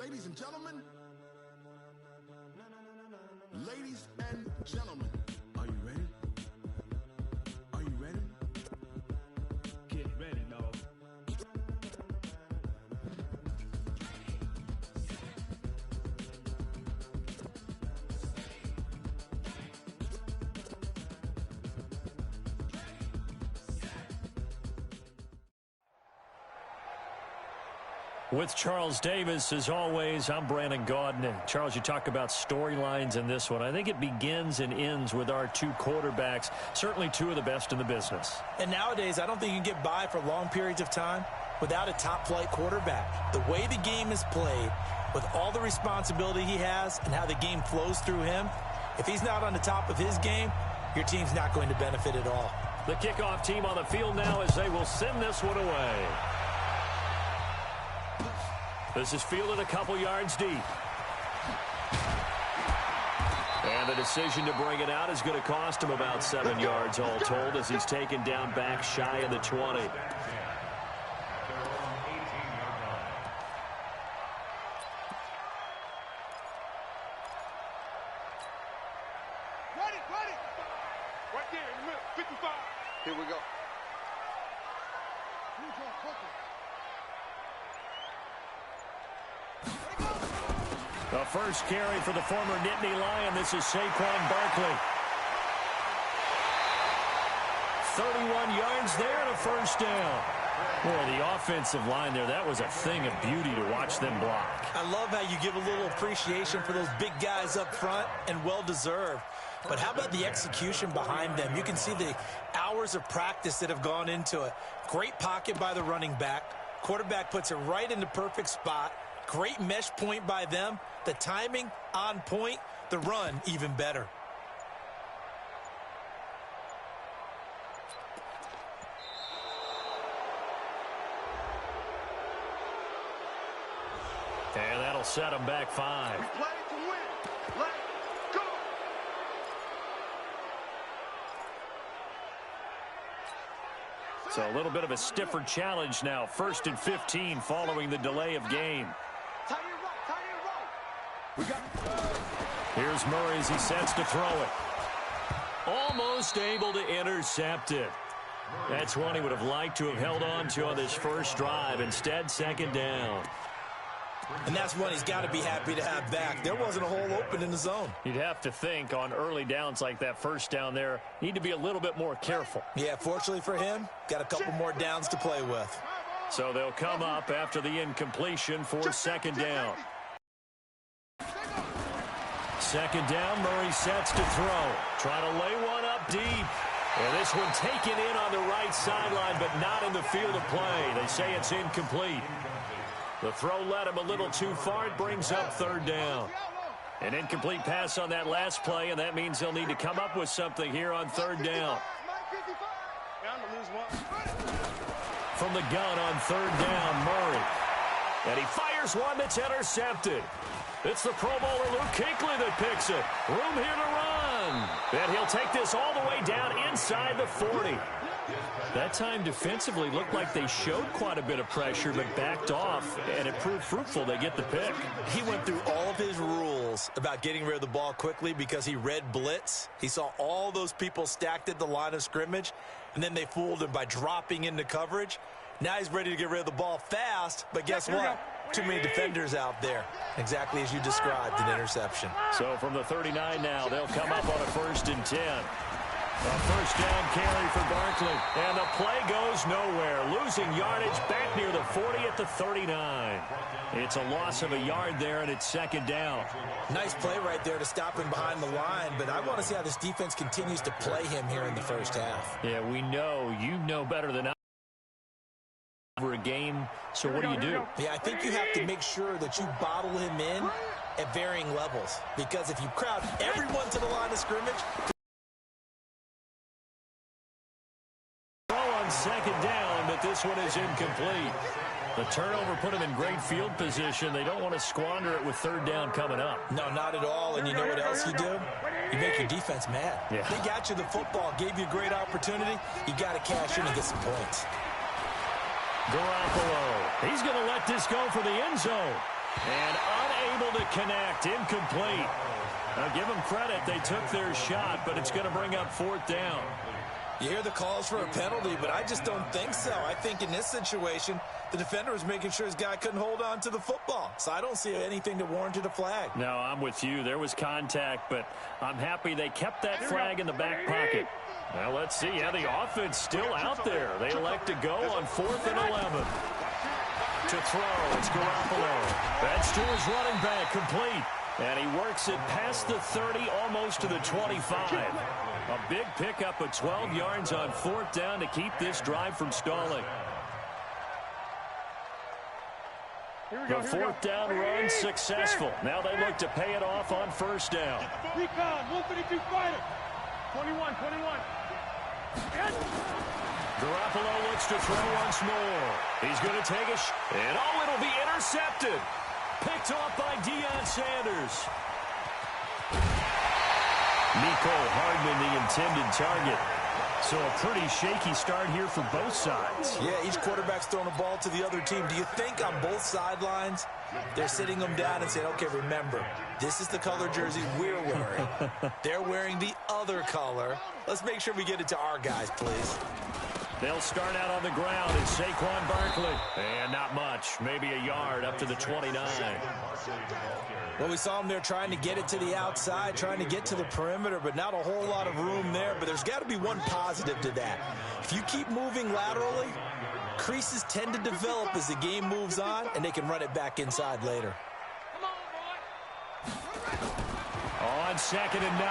Ladies and gentlemen, are you ready? Are you ready? Get ready, dog. With Charles Davis, as always, I'm Brandon Gaudin. Charles, you talk about storylines in this one. I think it begins and ends with our two quarterbacks, certainly two of the best in the business. And nowadays, I don't think you can get by for long periods of time without a top-flight quarterback. The way the game is played, with all the responsibility he has and how the game flows through him, if he's not on the top of his game, your team's not going to benefit at all. The kickoff team on the field now as they will send this one away. This is fielded a couple yards deep. And the decision to bring it out is going to cost him about 7 yards all told as he's taken down back shy of the 20. Right there in the middle, 55. Here we go. The first carry for the former Nittany Lion. This is Saquon Barkley. 31 yards there and a first down. Boy, the offensive line there, that was a thing of beauty to watch them block. I love how you give a little appreciation for those big guys up front, and well-deserved. But how about the execution behind them? You can see the hours of practice that have gone into it. Great pocket by the running back. Quarterback puts it right in the perfect spot. Great mesh point by them. The timing on point. The run even better. And that'll set them back 5. We play to win. Let's go. So a little bit of a stiffer challenge now. 1st and 15 following the delay of game. Here's Murray as he sets to throw it. Almost able to intercept it. That's one he would have liked to have held on to on this first drive. Instead, second down. And that's one he's got to be happy to have back. There wasn't a hole open in the zone. You'd have to think on early downs like that first down there, need to be a little bit more careful. Yeah, fortunately for him, got a couple more downs to play with. So they'll come up after the incompletion for second down. Second down, Murray sets to throw. Trying to lay one up deep. And this one taken in on the right sideline, but not in the field of play. They say it's incomplete. The throw led him a little too far. It brings up third down. An incomplete pass on that last play, and that means they'll need to come up with something here on third down. From the gun on third down, Murray. And he fires one that's intercepted. It's the Pro Bowler Luke Kuechly that picks it. Room here to run. And he'll take this all the way down inside the 40. That time defensively looked like they showed quite a bit of pressure but backed off, and it proved fruitful. They get the pick. He went through all of his rules about getting rid of the ball quickly because he read blitz. He saw all those people stacked at the line of scrimmage, and then they fooled him by dropping into coverage. Now he's ready to get rid of the ball fast, but guess what? Too many defenders out there. Exactly as you described, an interception. So from the 39 now, they'll come up on a 1st and 10. A first down carry for Barkley. And the play goes nowhere. Losing yardage back near the 40 at the 39. It's a loss of a yard there, and it's second down. Nice play right there to stop him behind the line, but I want to see how this defense continues to play him here in the first half. Yeah, we know. You know better than I. Over a game, so what do? Yeah, I think you have to make sure that you bottle him in at varying levels, because if you crowd everyone to the line of scrimmage. Throw on second down, but this one is incomplete. The turnover put him in great field position. They don't want to squander it with third down coming up. No, not at all. And you know what else you do? You make your defense mad. Yeah. They got you the football, gave you a great opportunity. You got to cash in and get some points. Garoppolo. He's going to let this go for the end zone. And unable to connect. Incomplete. Now, give them credit. They took their shot, but it's going to bring up 4th down. You hear the calls for a penalty, but I just don't think so. I think in this situation, the defender was making sure his guy couldn't hold on to the football. So I don't see anything that warranted a flag. No, I'm with you. There was contact, but I'm happy they kept that flag in the back pocket. Now, let's see. Yeah, the offense still out there. They elect to go on 4th and 11. To throw, it's Garoppolo. That's to his running back, complete. And he works it past the 30, almost to the 25. A big pickup of 12 yards on 4th down to keep this drive from stalling. The 4th down run successful. Now they look to pay it off on 1st down. Recon, 152 fighter. 21. Garoppolo looks to throw once more. He's going to take a and it'll be intercepted. Picked off by Deion Sanders. Nico Hardman, the intended target. So a pretty shaky start here for both sides. Yeah, each quarterback's throwing the ball to the other team. Do you think on both sidelines they're sitting them down and saying, okay, remember, this is the color jersey we're wearing. They're wearing the other color. Let's make sure we get it to our guys, please. They'll start out on the ground. It's Saquon Barkley. And not much. Maybe a yard up to the 29. Well, we saw him there trying to get it to the outside, trying to get to the perimeter, but not a whole lot of room there. But there's got to be one positive to that. If you keep moving laterally, creases tend to develop as the game moves on, and they can run it back inside later. On 2nd and 9,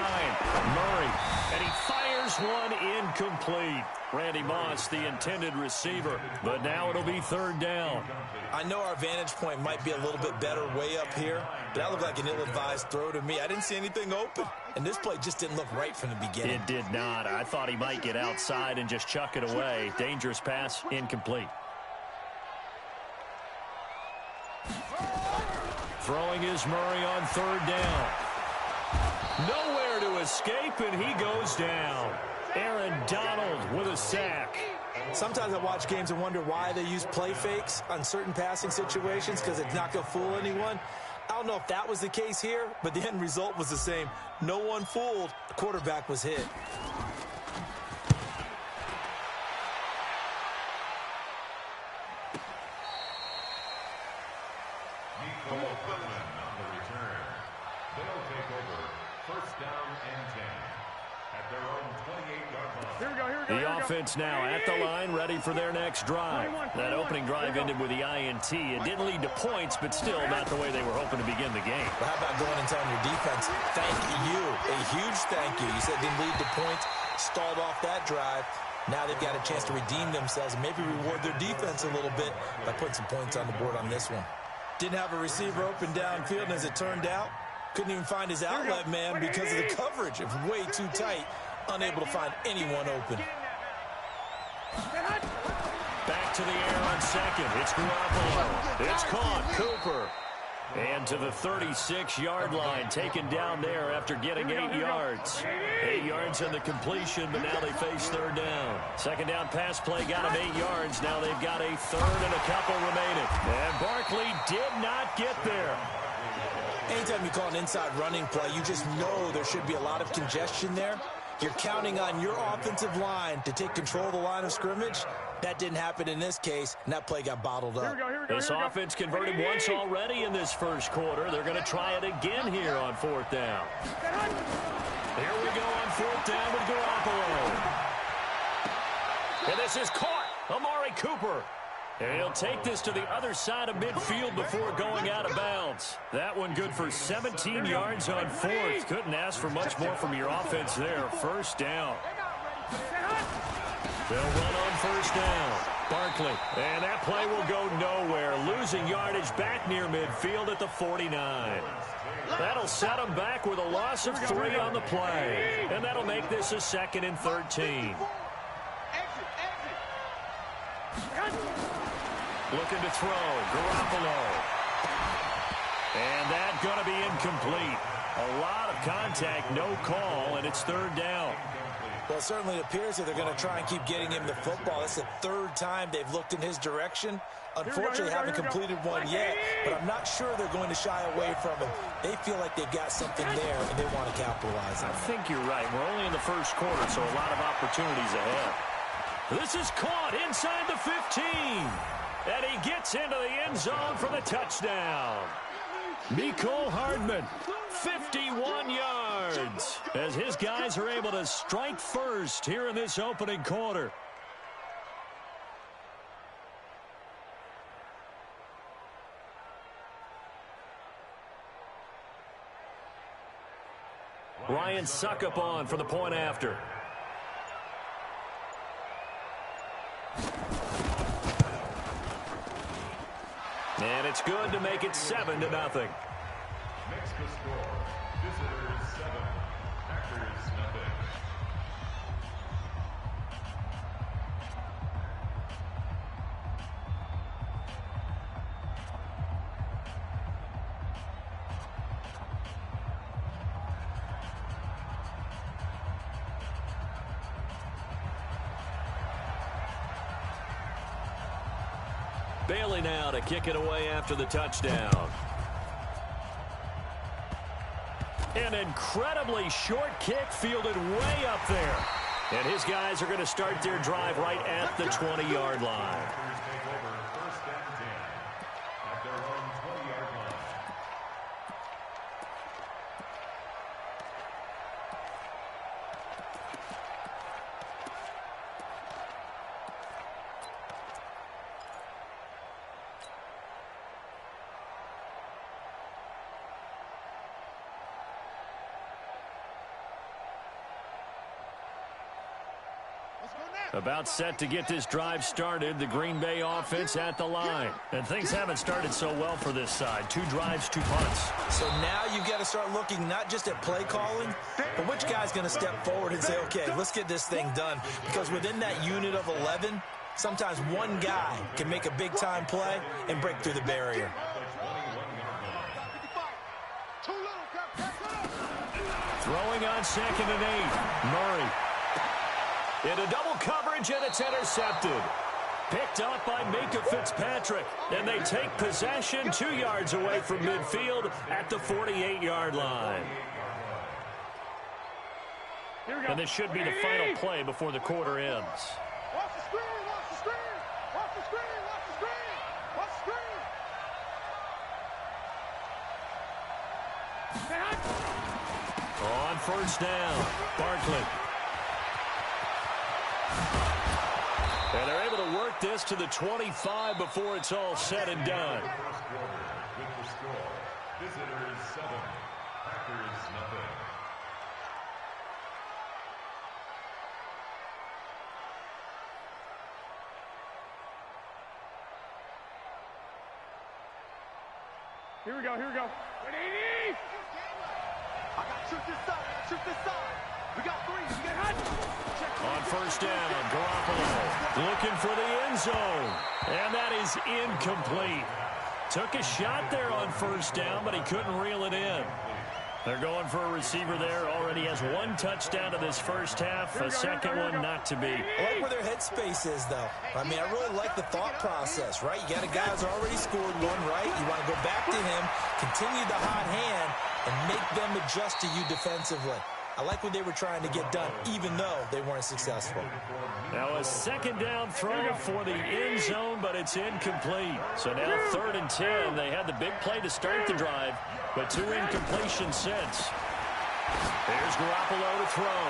Murray. And he fires one incomplete. Randy Moss, the intended receiver. But now it'll be 3rd down. I know our vantage point might be a little bit better way up here, but that looked like an ill-advised throw to me. I didn't see anything open, and this play just didn't look right from the beginning. It did not. I thought he might get outside and just chuck it away. Dangerous pass, incomplete. Throwing is Murray on 3rd down. Nowhere to escape, and he goes down. Aaron Donald with a sack. Sometimes I watch games and wonder why they use play fakes on certain passing situations, because it's not going to fool anyone. I don't know if that was the case here, but the end result was the same. No one fooled. The quarterback was hit. The offense now at the line, ready for their next drive. That opening drive ended with the INT. It didn't lead to points, but still not the way they were hoping to begin the game. But how about going and telling your defense, thank you, a huge thank you. You said it didn't lead to points, stalled off that drive. Now they've got a chance to redeem themselves and maybe reward their defense a little bit by putting some points on the board on this one. Didn't have a receiver open downfield, and as it turned out, couldn't even find his outlet man because of the coverage. It was way too tight. Unable to find anyone open. Back to the air on 2nd. It's Garoppolo. It's caught. Cooper. And to the 36-yard line, taken down there after getting 8 yards. 8 yards on the completion, but now they face 3rd down. 2nd down pass play got them 8 yards. Now they've got a 3rd and a couple remaining. And Barkley did not get there. Anytime you call an inside running play, you just know there should be a lot of congestion there. You're counting on your offensive line to take control of the line of scrimmage. That didn't happen in this case, and that play got bottled up. This offense converted once already in this first quarter. They're going to try it again here on 4th down. Here we go on 4th down with Garoppolo. And this is caught. Amari Cooper. And he'll take this to the other side of midfield before going out of bounds. That one good for 17 yards on 4th. Couldn't ask for much more from your offense there. 1st down. They'll run on 1st down. Barkley. And that play will go nowhere. Losing yardage back near midfield at the 49. That'll set them back with a loss of 3 on the play. And that'll make this a 2nd and 13. Looking to throw. Garoppolo. And that's going to be incomplete. A lot of contact, no call, and it's 3rd down. Well, it certainly appears that they're going to try and keep getting him the football. That's the third time they've looked in his direction. Unfortunately, haven't completed one yet, but I'm not sure they're going to shy away from him. They feel like they've got something there, and they want to capitalize on it. I think you're right. We're only in the first quarter, so a lot of opportunities ahead. This is caught inside the 15. And he gets into the end zone for the touchdown. Mecole Hardman, 51 yards, as his guys are able to strike first here in this opening quarter. Ryan Suckup on for the point after. And it's good to make it 7-0. Next to score, visitors 7, Packers nothing. Bailey now to kick it away after the touchdown. An incredibly short kick fielded way up there. And his guys are going to start their drive right at the 20-yard line. Packers take over first and 10 at their own 20-yard line. About set to get this drive started, the Green Bay offense at the line. And things haven't started so well for this side. 2 drives, 2 punts. So now you've got to start looking not just at play calling, but which guy's going to step forward and say, okay, let's get this thing done. Because within that unit of 11, sometimes one guy can make a big-time play and break through the barrier. Throwing on 2nd and 8. Murray. Into double coverage, and it's intercepted. Picked up by Minkah Fitzpatrick. And they take possession 2 yards away from midfield at the 48-yard line. And this should be the final play before the quarter ends. Watch the screen, watch the screen, watch the screen, watch the screen, watch the screen. On first down, Barkley. And they're able to work this to the 25 before it's all said and done. First quarter with the score, visitors 7, Packers nothing. Here we go, here we go. I got to shoot this side, I got to shoot this side. We got 3, we get hot. On first down, Garoppolo looking for the end zone. And that is incomplete. Took a shot there on first down, but he couldn't reel it in. They're going for a receiver there. Already has 1 touchdown to this first half. A second one not to be. I like where their headspace is, though. I mean, I really like the thought process, right? You got a guy who's already scored one, right? You want to go back to him, continue the hot hand, and make them adjust to you defensively. I like what they were trying to get done, even though they weren't successful. Now a second down throw for the end zone, but it's incomplete. So now 3rd and 10. They had the big play to start the drive, but 2 incompletions since. There's Garoppolo to throw.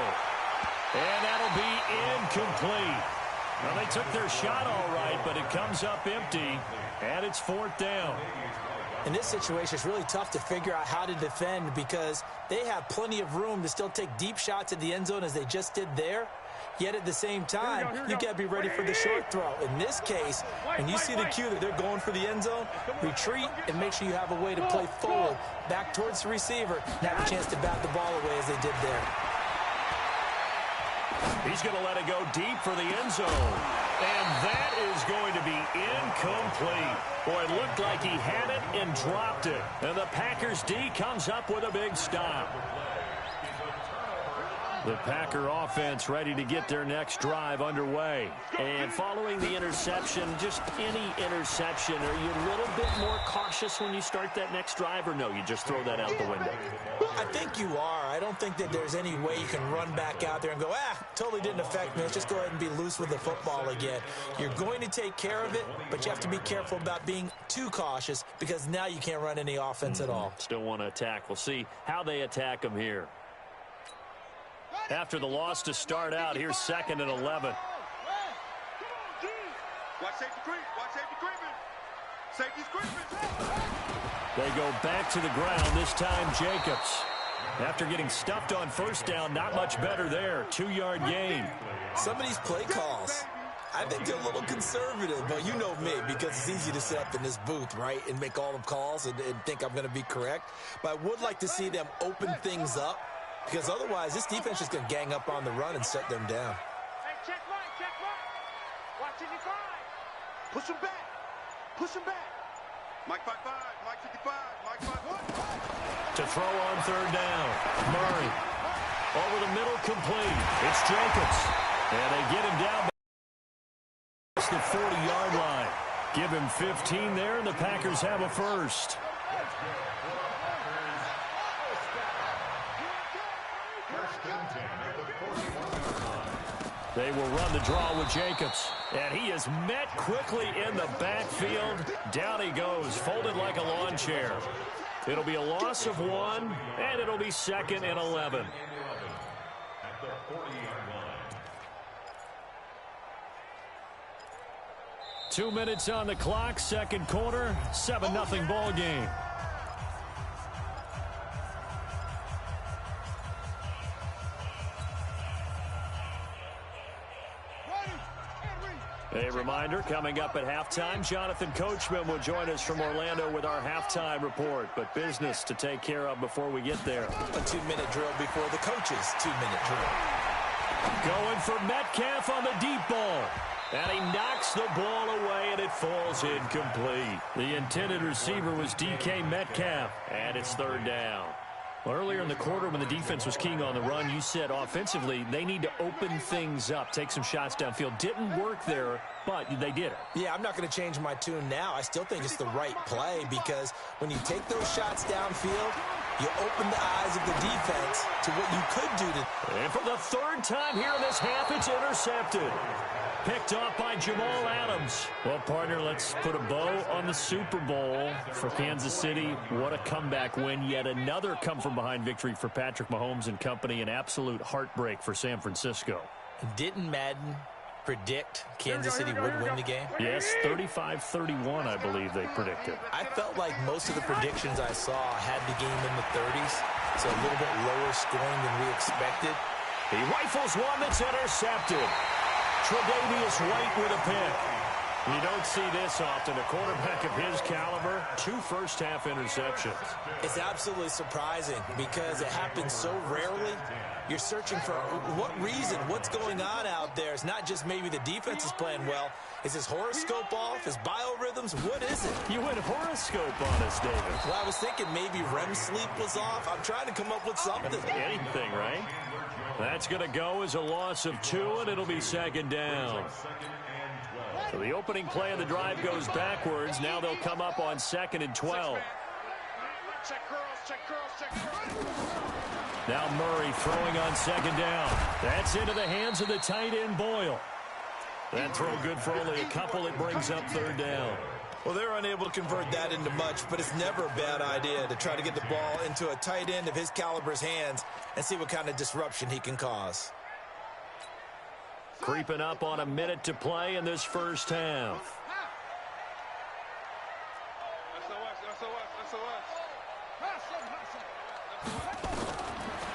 And that'll be incomplete. Well, they took their shot all right, but it comes up empty, and it's 4th down. In this situation, it's really tough to figure out how to defend because they have plenty of room to still take deep shots at the end zone as they just did there. Yet at the same time, you got to be ready for the short throw. In this case, when you see the cue that they're going for the end zone, retreat and make sure you have a way to play forward, back towards the receiver, and have a chance to bat the ball away as they did there. He's going to let it go deep for the end zone. And that is going to be incomplete. Boy, it looked like he had it and dropped it. And the Packers D comes up with a big stop. The Packer offense ready to get their next drive underway. And following the interception, just any interception, are you a little bit more cautious when you start that next drive, or no, you just throw that out the window? I think you are. I don't think that there's any way you can run back out there and go, totally didn't affect me. Let's just go ahead and be loose with the football again. You're going to take care of it, but you have to be careful about being too cautious because now you can't run any offense at all. Still want to attack. We'll see how they attack them here. After the loss to start out, here's 2nd and 11. Watch safety creep. Watch safety creeping. Safety's creeping. They go back to the ground, this time Jacobs. After getting stuffed on first down, not much better there. 2-yard gain. Some of these play calls, I think they're a little conservative, but you know me, because it's easy to sit up in this booth, right, and make all the calls and think I'm going to be correct. But I would like to see them open things up, because otherwise this defense is going to gang up on the run and shut them down. Hey, check right. Watch 55. Push him back. Push him back. Mike 5-5, Mike 55, Mike 5-1. To throw on 3rd down. Murray. Over the middle, complete. It's Jacobs. And they get him down past the 40-yard line. Give him 15 there, and the Packers have a first. They will run the draw with Jacobs. And he is met quickly in the backfield. Down he goes, folded like a lawn chair. It'll be a loss of 1, and it'll be 2nd and 11. At the 40-yard line. 2 minutes on the clock, 2nd quarter, 7-0 ball game. A reminder, coming up at halftime, Jonathan Coachman will join us from Orlando with our halftime report. But business to take care of before we get there. A 2-minute drill before the coach's 2-minute drill. Going for Metcalf on the deep ball. And he knocks the ball away, and it falls incomplete. The intended receiver was DK Metcalf, and it's 3rd down. Well, earlier in the quarter when the defense was keying on the run, you said offensively they need to open things up, take some shots downfield. Didn't work there, but they did it. Yeah, I'm not going to change my tune now. I still think it's the right play because when you take those shots downfield, you open the eyes of the defense to what you could do to. And for the 3rd time here in this half, it's intercepted. Picked off by Jamal Adams. Well, partner, let's put a bow on the Super Bowl for Kansas City. What a comeback win. Yet another come-from-behind victory for Patrick Mahomes and company. An absolute heartbreak for San Francisco. Didn't Madden predict Kansas City would win the game? Yes, 35-31, I believe they predicted. I felt like most of the predictions I saw had the game in the 30s, so a little bit lower scoring than we expected. He rifles one that's intercepted. Tre'Davious White with a pick. You don't see this often. A quarterback of his caliber, 2 first-half interceptions. It's absolutely surprising because it happens so rarely. You're searching for what reason, what's going on out there. It's not just maybe the defense is playing well. Is his horoscope off? His biorhythms? What is it? You went horoscope on us, David. Well, I was thinking maybe REM sleep was off. I'm trying to come up with something. Anything, right? That's going to go as a loss of 2, and it'll be 2nd down. So the opening play of the drive goes backwards. Now they'll come up on 2nd and 12. Now Murray throwing on 2nd down. That's into the hands of the tight end Boyle. That throw good for only a couple. It brings up 3rd down. Well, they're unable to convert that into much, but it's never a bad idea to try to get the ball into a tight end of his caliber's hands and see what kind of disruption he can cause. Creeping up on a minute to play in this first half.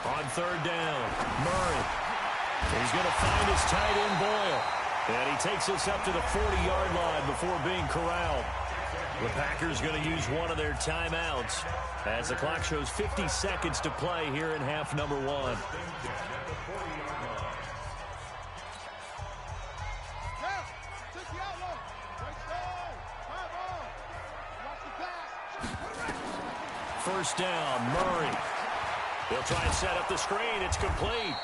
On 3rd down, Murray. He's going to find his tight end Boyle. And he takes us up to the 40-yard line before being corralled. The Packers going to use one of their timeouts as the clock shows 50 seconds to play here in half number 1. First down, Murray. They'll try and set up the screen. It's complete.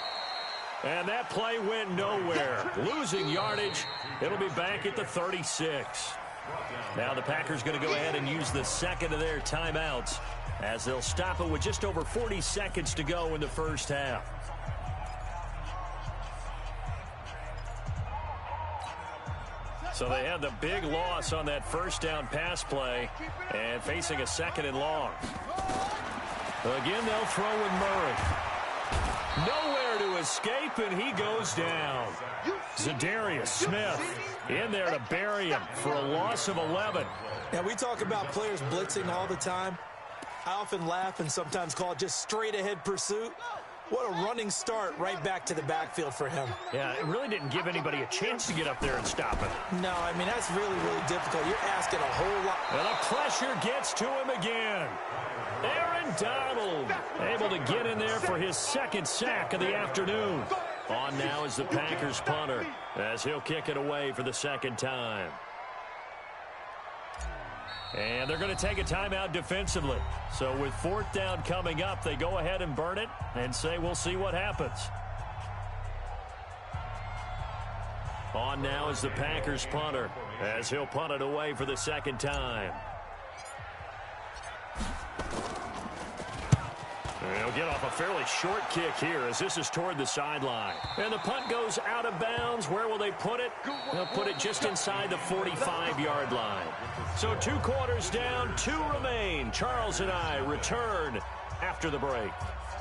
And that play went nowhere. Losing yardage. It'll be back at the 36. Now the Packers going to go ahead and use the second of their timeouts as they'll stop it with just over 40 seconds to go in the first half. So they had the big loss on that first down pass play and facing a second and long. Again, they'll throw with Murray. Nowhere to escape, and he goes down. Zadarius Smith in there to bury him for a loss of 11. Now, we talk about players blitzing all the time. I often laugh and sometimes call it just straight-ahead pursuit. What a running start right back to the backfield for him. Yeah, it really didn't give anybody a chance to get up there and stop it. No, I mean, that's really, really difficult. You're asking a whole lot. And the pressure gets to him again. Aaron Donald able to get in there for his second sack of the afternoon. On now is the Packers punter as he'll kick it away for the second time. And they're going to take a timeout defensively. So with fourth down coming up, they go ahead and burn it and say we'll see what happens. On now is the Packers punter as he'll punt it away for the second time. He'll get off a fairly short kick here as this is toward the sideline. And the punt goes out of bounds. Where will they put it? They'll put it just inside the 45-yard line. So 2 quarters down, 2 remain. Charles and I return after the break.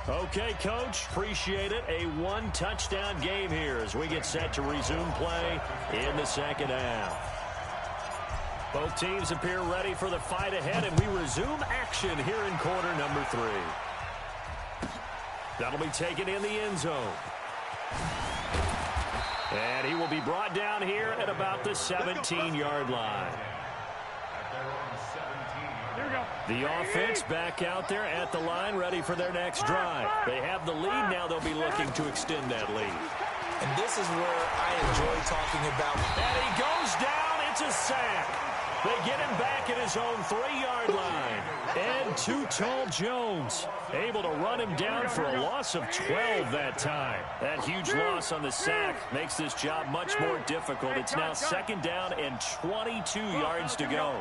Okay, Coach, appreciate it. A 1-touchdown game here as we get set to resume play in the second half. Both teams appear ready for the fight ahead, and we resume action here in quarter number 3. That'll be taken in the end zone. And he will be brought down here at about the 17-yard line. The offense back out there at the line, ready for their next drive. They have the lead. Now they'll be looking to extend that lead. And this is where I enjoy talking about. And he goes down. It's a sack. They get him back at his own 3-yard line. And Too Tall Jones able to run him down for a loss of 12 that time. That huge loss on the sack makes this job much more difficult. It's now second down and 22 yards to go.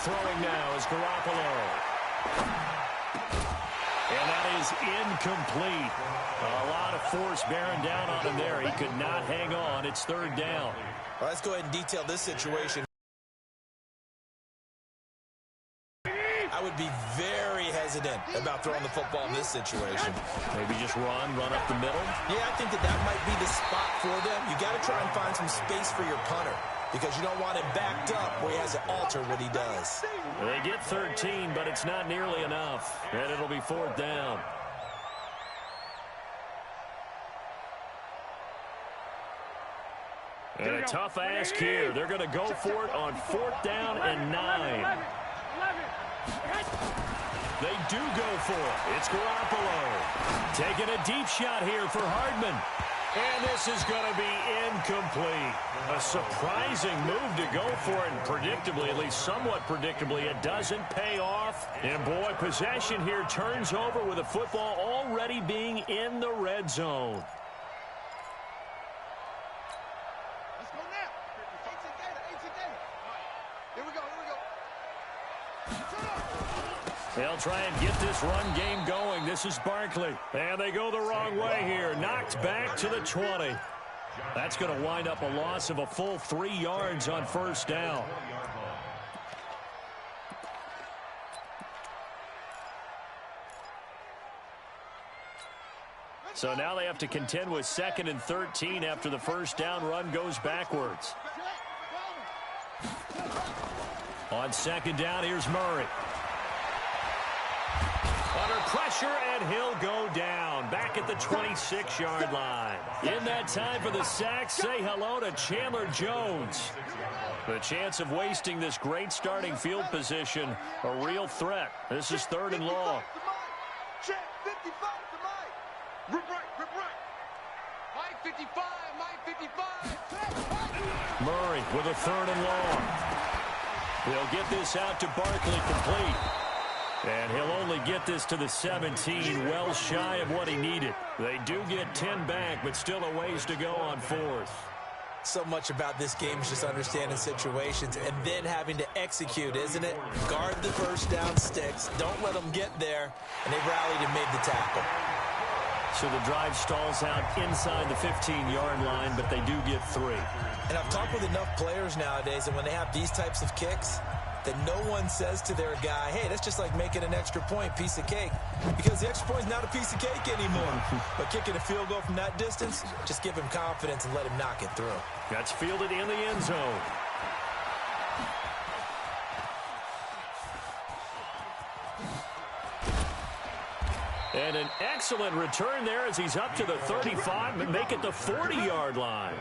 Throwing now is Garoppolo. And that is incomplete. A lot of force bearing down on him there. He could not hang on. It's third down. Well, let's go ahead and detail this situation. I would be very hesitant about throwing the football in this situation. Maybe just run up the middle. Yeah, I think that might be the spot for them. You got to try and find some space for your punter because you don't want him backed up where he has to alter what he does. They get 13, but it's not nearly enough, and it'll be fourth down. And a tough ask here. They're going to go for it on fourth down and 9. They do go for it. It's Garoppolo. Taking a deep shot here for Hardman. And this is going to be incomplete. A surprising move to go for it, and predictably, at least somewhat predictably, it doesn't pay off. And boy, possession here turns over with the football already being in the red zone. Let's go now. Here we go. They'll try and get this run game going. This is Barkley. And they go the wrong way here. Knocked back to the 20. That's going to wind up a loss of a full 3 yards on first down. So now they have to contend with 2nd and 13 after the first down run goes backwards. On second down, here's Murray. Under pressure, and he'll go down. Back at the 26-yard line. In that time for the sack, say hello to Chandler Jones. The chance of wasting this great starting field position, a real threat. This is third and long. Check 55 to Mike. Rip right. Mike 55, Mike 55. Murray with a third and long. They'll get this out to Barkley complete. And he'll only get this to the 17, well shy of what he needed. They do get 10 back, but still a ways to go on fourth. So much about this game is just understanding situations and then having to execute, isn't it? Guard the first down sticks. Don't let them get there. And they rallied and made the tackle. So the drive stalls out inside the 15-yard line, but they do get 3. And I've talked with enough players nowadays, and when they have these types of kicks, that no one says to their guy, hey, that's just like making an extra point, piece of cake. Because the extra point is not a piece of cake anymore. But kicking a field goal from that distance, just give him confidence and let him knock it through. That's fielded in the end zone. And an excellent return there as he's up to the 35 and make it the 40-yard line.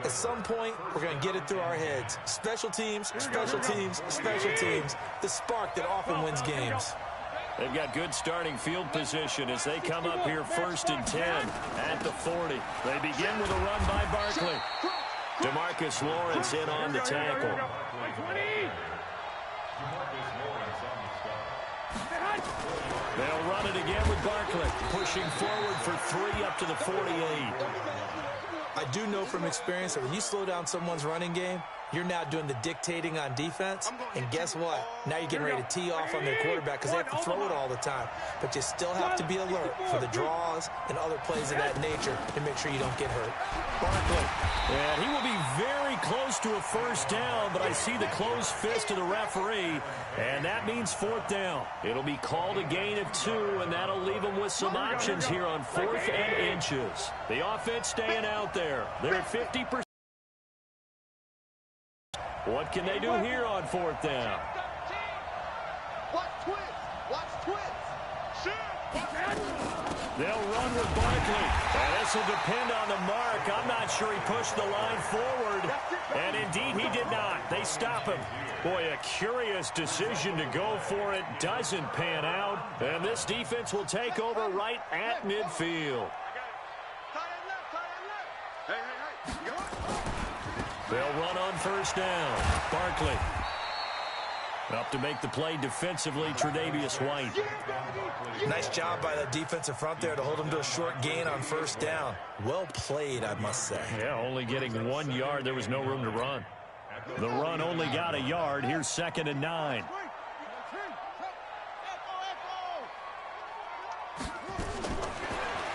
At some point, we're going to get it through our heads. Special teams, special teams, special teams. The spark that often wins games. They've got good starting field position as they come up here 1st and 10 at the 40. They begin with a run by Barkley. DeMarcus Lawrence in on the tackle. They'll run it again with Barkley, pushing forward for 3 up to the 48. I do know from experience that when you slow down someone's running game, you're now doing the dictating on defense. And guess what? Now you're getting ready to tee off on their quarterback because they have to throw it all the time. But you still have to be alert for the draws and other plays of that nature to make sure you don't get hurt. Barkley. And he will be very close to a first down, but I see the closed fist of the referee, and that means 4th down. It'll be called a gain of 2, and that'll leave them with some options here on 4th and inches. The offense staying out there. They're at 50%. What can they do here on 4th down? Watch twins. Watch twins. They'll run with Barkley. And this will depend on the mark. I'm not sure he pushed the line forward. And indeed, he did not. They stop him. Boy, a curious decision to go for it. Doesn't pan out. And this defense will take over right at midfield. They'll run on first down. Barkley. Up to make the play defensively, Tre'Davious White. Nice job by the defensive front there to hold him to a short gain on first down. Well played, I must say. Yeah, only getting 1 yard. There was no room to run. The run only got a yard. Here's 2nd and 9.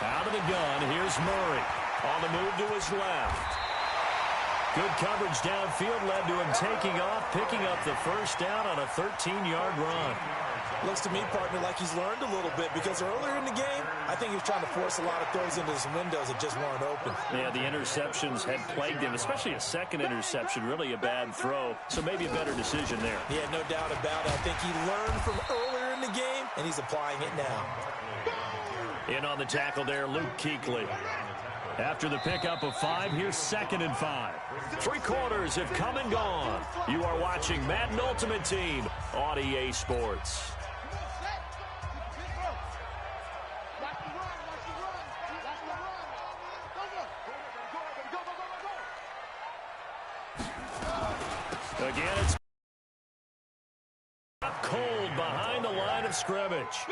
Out of the gun, here's Murray. On the move to his left. Good coverage downfield led to him taking off, picking up the first down on a 13-yard run. Looks to me, partner, like he's learned a little bit because earlier in the game, I think he was trying to force a lot of throws into some windows that just weren't open. Yeah, the interceptions had plagued him, especially a second interception, really a bad throw. So maybe a better decision there. Yeah, no doubt about it. I think he learned from earlier in the game, and he's applying it now. In on the tackle there, Luke Kuechly. After the pickup of 5, here's 2nd and 5. 3 quarters have come and gone. You are watching Madden Ultimate Team on EA Sports. Again, it's up cold behind the line of scrimmage.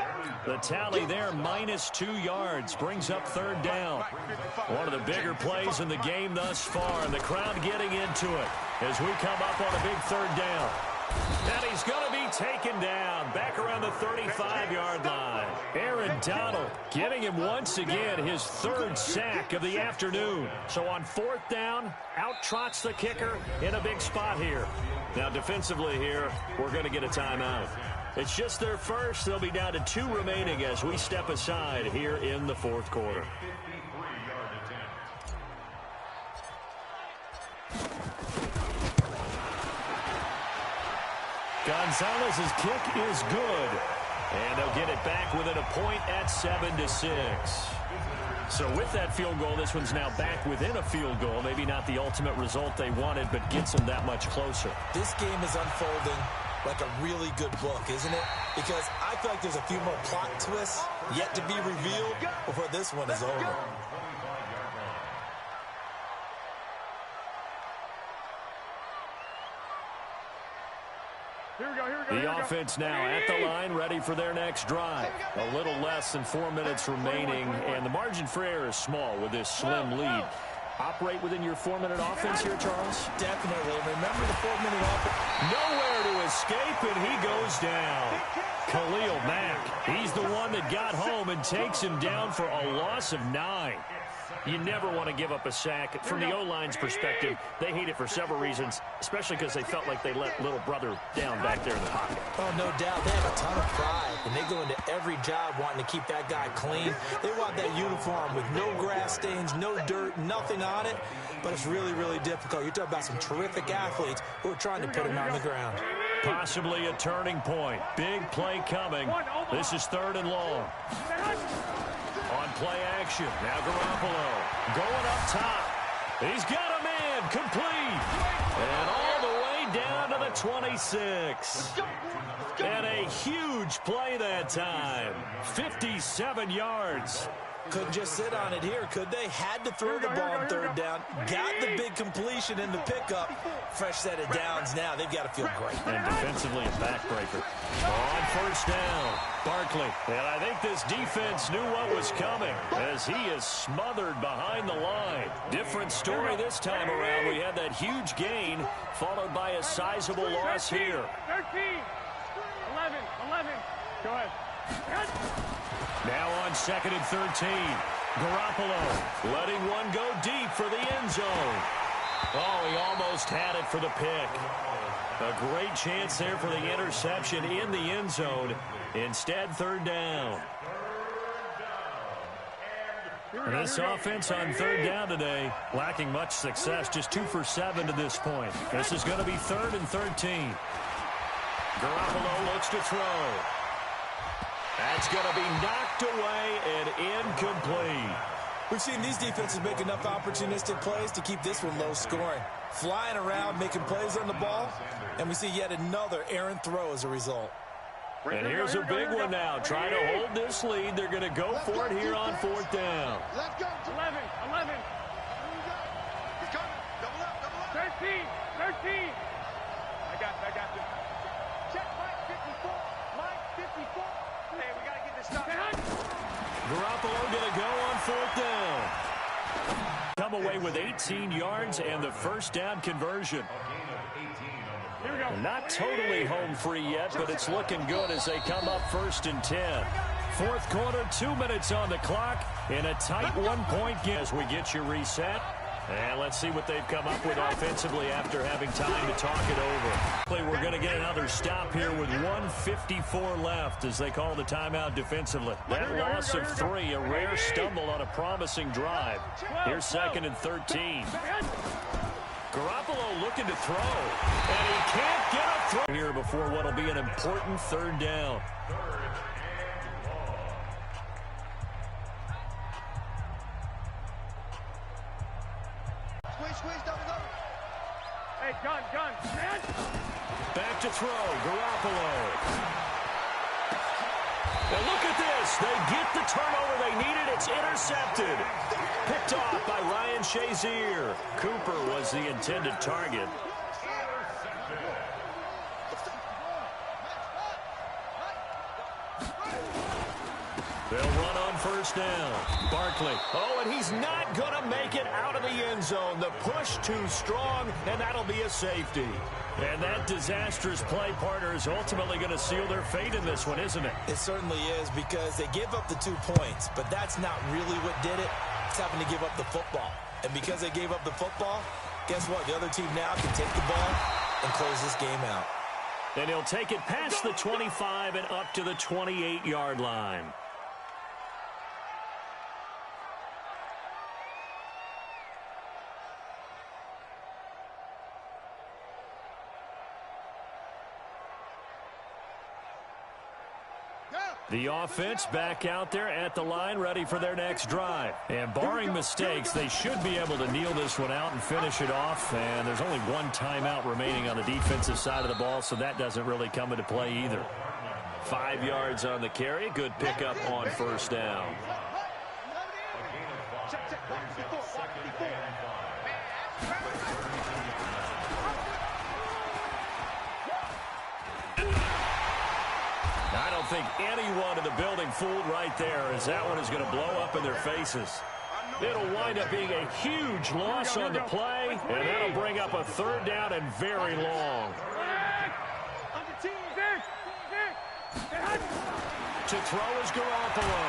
The tally there, -2 yards, brings up 3rd down. One of the bigger plays in the game thus far, and the crowd getting into it as we come up on a big 3rd down. And he's going to be taken down back around the 35-yard line. Aaron Donald getting him once again his 3rd sack of the afternoon. So on 4th down, out trots the kicker in a big spot here. Now defensively here, we're going to get a timeout. It's just their first. They'll be down to 2 remaining as we step aside here in the 4th quarter. Gonzalez's kick is good. And they'll get it back within a point at 7-6. So with that field goal, this one's now back within a field goal. Maybe not the ultimate result they wanted, but gets them that much closer. This game is unfolding like a really good book, isn't it? Because I feel like there's a few more plot twists yet to be revealed before this one is over. The offense now at the line, ready for their next drive. A little less than 4 minutes remaining, and the margin for error is small with this slim lead. Operate within your 4-minute offense here, Charles? Definitely. Remember the 4-minute offense. Nowhere to escape, and he goes down. Khalil Mack, he's the one that got home and takes him down for a loss of 9. You never want to give up a sack. From the O-line's perspective, they hate it for several reasons, especially because they felt like they let little brother down back there in the pocket. Oh, no doubt. They have a ton of pride, and they go into every job wanting to keep that guy clean. They want that uniform with no grass stains, no dirt, nothing on it, but it's really, really difficult. You're talking about some terrific athletes who are trying to put him on the ground. Possibly a turning point. Big play coming. This is 3rd and long. On play action, now Garoppolo going up top. He's got a man, complete. And all the way down to the 26. And a huge play that time. 57 yards. Couldn't just sit on it here, could they? Had to throw the ball on 3rd down. Got the big completion in the pickup. Fresh set of downs now. They've got to feel great. And defensively a backbreaker. On 1st down, Barkley. And I think this defense knew what was coming as he is smothered behind the line. Different story this time around. We had that huge gain followed by a sizable loss here. 13, 11. Go ahead. Now on 2nd and 13. Garoppolo letting one go deep for the end zone. Oh, he almost had it for the pick. A great chance there for the interception in the end zone. Instead, 3rd down. And this offense on 3rd down today, lacking much success, just 2 for 7 to this point. This is going to be 3rd and 13. Garoppolo looks to throw. That's going to be knocked away and incomplete. We've seen these defenses make enough opportunistic plays to keep this one low scoring. Flying around, making plays on the ball, and we see yet another errant throw as a result. And here's a big one now. Trying to hold this lead. They're going to go for it here on 4th down. Let's go. 11. He's coming. Double up. 13. I got this. Check Mike 54. Hey, we got to get this stuff. Garoppolo going to go on 4th down. Come away with 18 yards and the 1st down conversion. Here we go. Not totally home free yet, but it's looking good as they come up 1st and 10. 4th quarter, 2 minutes on the clock in a tight 1-point game as we get you reset. And let's see what they've come up with offensively after having time to talk it over. We're going to get another stop here with 1:54 left as they call the timeout defensively. That loss of 3, a rare stumble on a promising drive. Here's 2nd and 13. Garoppolo looking to throw, and he can't get a throw here before what will be an important 3rd down. Squeeze, double. Hey, gun. Back to throw, Garoppolo. Now look at this. They get the turnover they needed. It's intercepted. Picked off by Ryan Shazier. Cooper was the intended target. They'll run on 1st down. Barkley. Oh, and he's not going to make it out of the end zone. The push too strong, and that'll be a safety. And that disastrous play partner is ultimately going to seal their fate in this one, isn't it? It certainly is, because they gave up the 2 points, but that's not really what did it. It's having to give up the football. And because they gave up the football, guess what? The other team now can take the ball and close this game out. And he'll take it past the 25 and up to the 28-yard line. The offense back out there at the line, ready for their next drive. And barring mistakes, they should be able to kneel this one out and finish it off. And there's only 1 timeout remaining on the defensive side of the ball, so that doesn't really come into play either. 5 yards on the carry. Good pickup on 1st down. I don't think anyone in the building fooled right there, as that one is going to blow up in their faces. It'll wind up being a huge loss on the play, and that'll bring up a third down and very long. To throw is Garoppolo.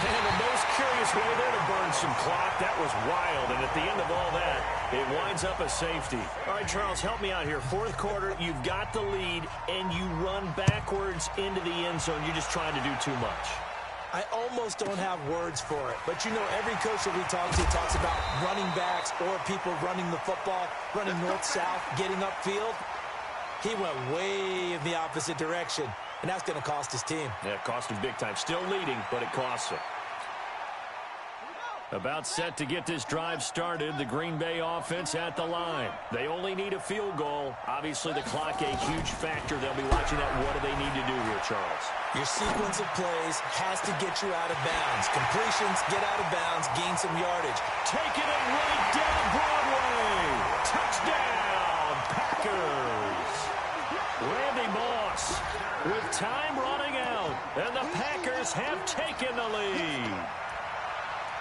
And the most curious way there to burn some clock. That was wild, and at the end of all that, it winds up a safety. All right, Charles, help me out here. Fourth quarter, you've got the lead, and you run backwards into the end zone. You're just trying to do too much. I almost don't have words for it. But, you know, every coach that we talk to talks about running backs or people running the football, running north-south, getting upfield. He went way in the opposite direction, and that's going to cost his team. Yeah, it cost him big time. Still leading, but it costs him. About set to get this drive started, the Green Bay offense at the line. They only need a field goal. Obviously, the clock a huge factor. They'll be watching that. What do they need to do here, Charles? Your sequence of plays has to get you out of bounds. Completions, get out of bounds, gain some yardage. Taking it right down Broadway. Touchdown, Packers. Randy Moss with time running out, and the Packers have taken the lead.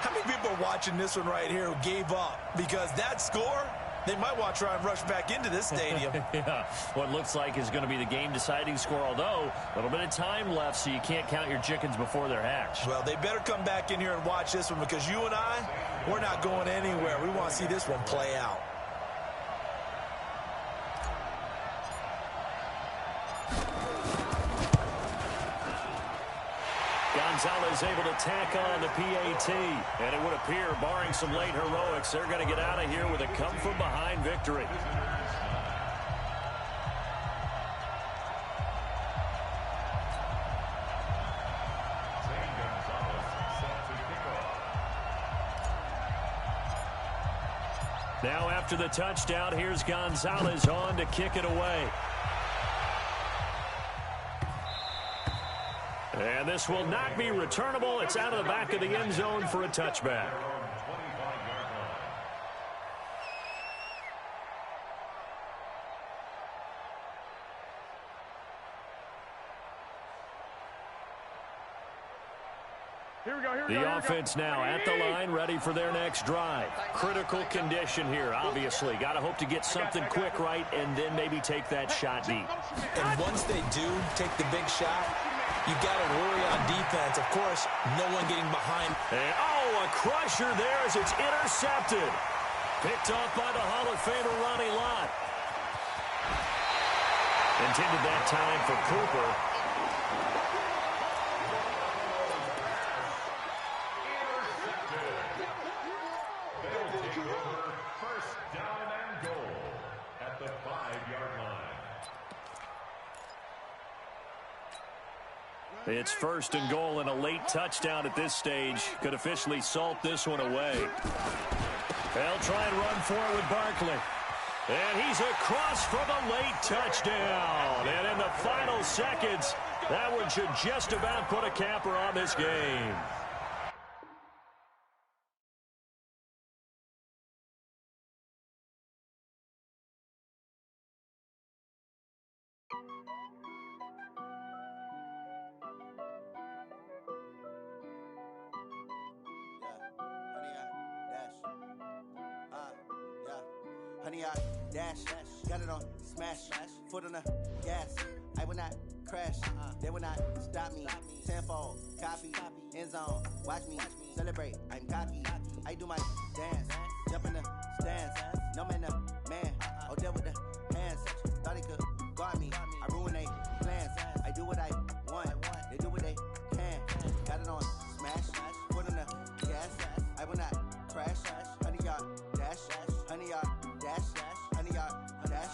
How many people are watching this one right here who gave up? Because that score, they might want to try and rush back into this stadium. Yeah, what looks like is going to be the game-deciding score, although a little bit of time left, so you can't count your chickens before they're hatched. Well, they better come back in here and watch this one, because you and I, we're not going anywhere. We want to see this one play out. Gonzalez able to tack on the PAT, and it would appear, barring some late heroics, they're going to get out of here with a come-from-behind victory. Now after the touchdown, here's Gonzalez on to kick it away. And this will not be returnable. It's out of the back of the end zone for a touchback. The offense now at the line, ready for their next drive. Critical condition here, obviously. Got to hope to get something quick right and then maybe take that shot deep. And once they do take the big shot, you got to worry on defense. Of course, no one getting behind. And, oh, a crusher there as it's intercepted. Picked off by the Hall of Famer Ronnie Lott. Intended that time for Cooper. It's first and goal, and a late touchdown at this stage could officially salt this one away. They'll try and run for it with Barkley. And he's across for the late touchdown. And in the final seconds, that one should just about put a capper on this game. Honey, I dash, got it on smash, foot on the gas. I will not crash, they will not stop me. Tenfold, copy, end zone, watch me celebrate. I'm cocky, I do my dance, jump in the stands. No man, the man, oh, there with the hands. Thought he could guard me, I ruin they plans. I do what I want, they do what they can. Got it on smash, foot on the gas. I will not crash, honey, y'all dash, honey, y'all dash, honey, y'all dash,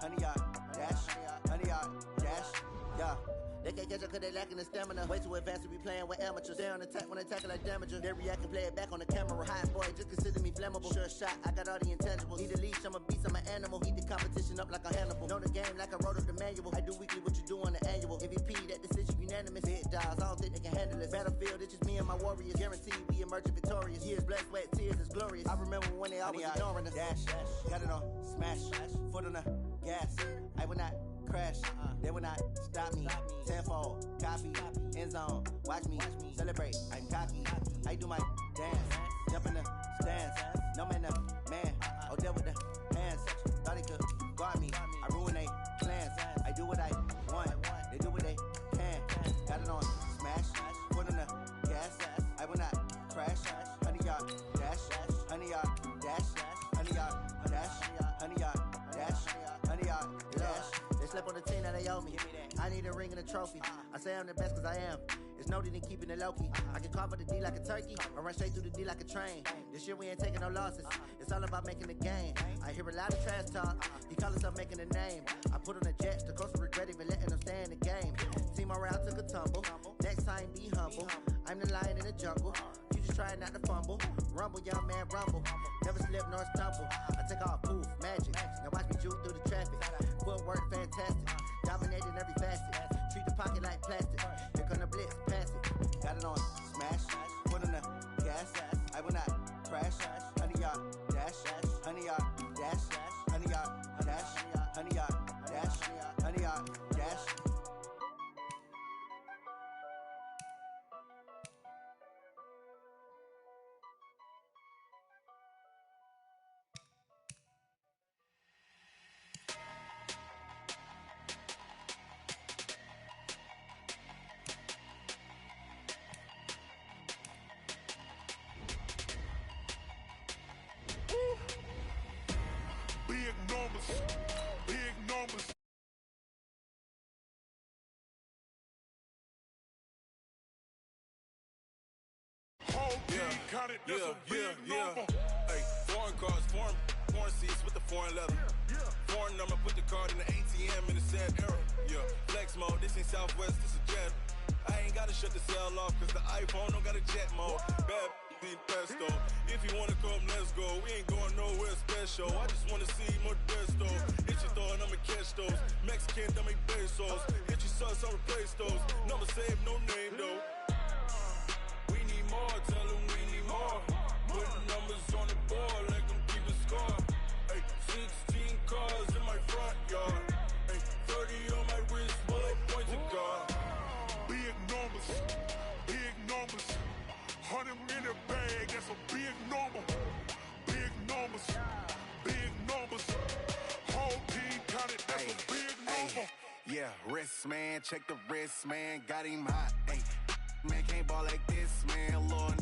honey, y'all dash, honey, y'all dash, yeah. They can't catch up cause they lacking the stamina. Way too advanced to be playing with amateurs. They on attack when they tackle like damager. They react and play it back on the camera. Hot boy, just consider me flammable. Sure shot, I got all the intangibles. Need a leash, I'm a beast, I'm an animal. Heat the competition up like a Hannibal. Know the game like I wrote up the manual. I do weekly what you do on the annual. MVP, that decision unanimous. Big dogs, I don't think they can handle it. Battlefield, it's just me and my warriors. Guaranteed we emerging victorious. Years, blood, sweat, tears, it's glorious. I remember when they always ignoring us. Dash, got it on smash, foot on the gas. I will not crash. They will not stop me. Tenfold, copy, end zone. Watch me celebrate. I'm cocky. I do my dance. Jump in the stands. No man, man. Oh, there with the hands. Thought he could guard me. I ruin they plans. I do what I want. They do what they can. Got it on smash. Put on the gas. I will not crash. 100-yard dash. 100-yard dash. 100-yard dash. 100-yard dash. 100-yard dash. They slept on the team that they owe me. I need a ring and a trophy. I say I'm the best cause I am. It's noted in keeping it low-key. I can carve for the D like a turkey, or run straight through the D like a train. This year we ain't taking no losses. It's all about making the game. I hear a lot of trash talk. He call himself making a name. I put on the Jets. The coach will regret even letting them stay in the game. Team morale took a tumble. Next time be humble. I'm the lion in the jungle. You just trying not to fumble. Rumble, young man, rumble. Never slip nor stumble. I take off, poof, magic. Now watch me juke through the traffic. Footwork fantastic. Dominating every facet. Treat the pocket like plastic. Here come the blitz, pass it. Got it on smash. Put on the gas. I will not crash. 100-yard dash. 100-yard dash. 100-yard dash. 100-yard dash. 100-yard dash. Big numbers. Big numbers. Whole team counted, that's a big number. Hey, foreign cars, foreign seats with the foreign leather. Foreign number, put the card in the ATM in the sad era. Yeah, flex mode, this ain't Southwest, this is jet. I ain't gotta shut the cell off, cause the iPhone don't got a jet mode. Bad need pesto. If you wanna come, let's go. We ain't going nowhere special. I just wanna see more desto. Hit your thought, I'ma catch those. Mexican, dummy pesos. Hit your sus, I'll replace those. Number save, no name though. We need more, tell them we need more. Put numbers on the board, let them keep a score. Hey, 16 cars in my front yard. Hey, 30 on my wrist, bullet points to God. Big numbers. Big numbers. 100 in the bag, that's a big number. Big numbers. Big numbers. Whole team counted, that's a big number. Yeah, wrist man, check the wrist man, got him hot. Ay, man can't ball like this, man. Lord